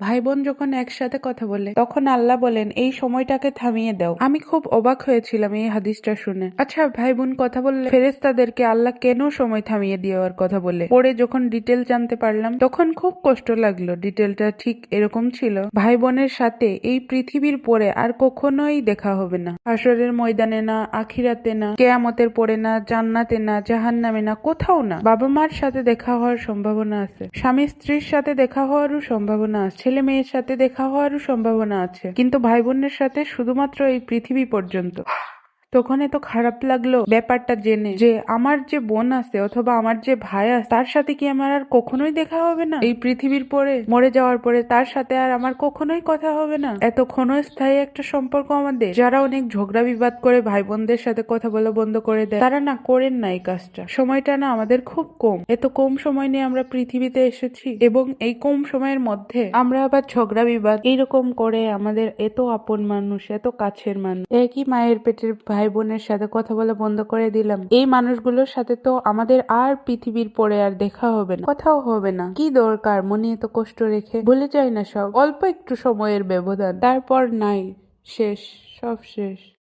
ভাই বোন যখন একসাথে কথা বলে তখন আল্লাহ বলেন এই সময়টাকে থামিয়ে দাও। আমি খুব অবাক হয়েছিলাম এই হাদিসটা শুনে। আচ্ছা, ভাই বোন কথা বললে ফেরেশতাদেরকে আল্লাহ কেন সময় থামিয়ে দেওয়ার কথা বলে? পরে যখন ডিটেল জানতে পারলাম তখন খুব কষ্ট লাগলো। ডিটেলটা ঠিক এরকম ছিল, ভাই বোনের সাথে এই পৃথিবীর পরে আর কখনোই দেখা হবে না। হাসরের ময়দানে না, আখিরাতে না, কেয়ামতের পরে না, জান্নাতে না, জাহান্নামে না, কোথাও না। বাবা মার সাথে দেখা হওয়ার সম্ভাবনা আছে, স্বামী স্ত্রীর সাথে দেখা হওয়ারও সম্ভাবনা আছে, ছেলে মেয়ের সাথে দেখা হওয়ারও সম্ভাবনা আছে, কিন্তু ভাই বোনের সাথে শুধুমাত্র এই পৃথিবী পর্যন্ত। তখন এত খারাপ লাগলো ব্যাপারটা জেনে যে আমার যে বোন আছে অথবা আমার যে ভাই আছে তার সাথে কি আমার আর কখনোই দেখা হবে না? এই পৃথিবীর পরে মরে যাওয়ার পরে তার সাথে আর আমার কখনোই কথা হবে না? এত ক্ষণস্থায়ী একটা সম্পর্ক আমাদের। যারা অনেক ঝগড়া বিবাদ করে ভাই বোনদের সাথে কথা বলা বন্ধ করে দেয়, তারা না করেন না এই কাজটা। সময়টা না আমাদের খুব কম। এত কম সময় নিয়ে আমরা পৃথিবীতে এসেছি এবং এই কম সময়ের মধ্যে আমরা আবার ঝগড়া বিবাদ এইরকম করে আমাদের এত আপন মানুষ, এত কাছের মানুষ, একই মায়ের পেটের ভাই বোনের সাথে কথা বলা বন্ধ করে দিলাম। এই মানুষগুলোর সাথে তো আমাদের আর পৃথিবীর পরে আর দেখা হবে না, কথাও হবে না। কি দরকার মনে এত কষ্ট রেখে? ভুলে যায় না সব? অল্প একটু সময়ের ব্যবধান, তারপর নাই, শেষ, সব শেষ।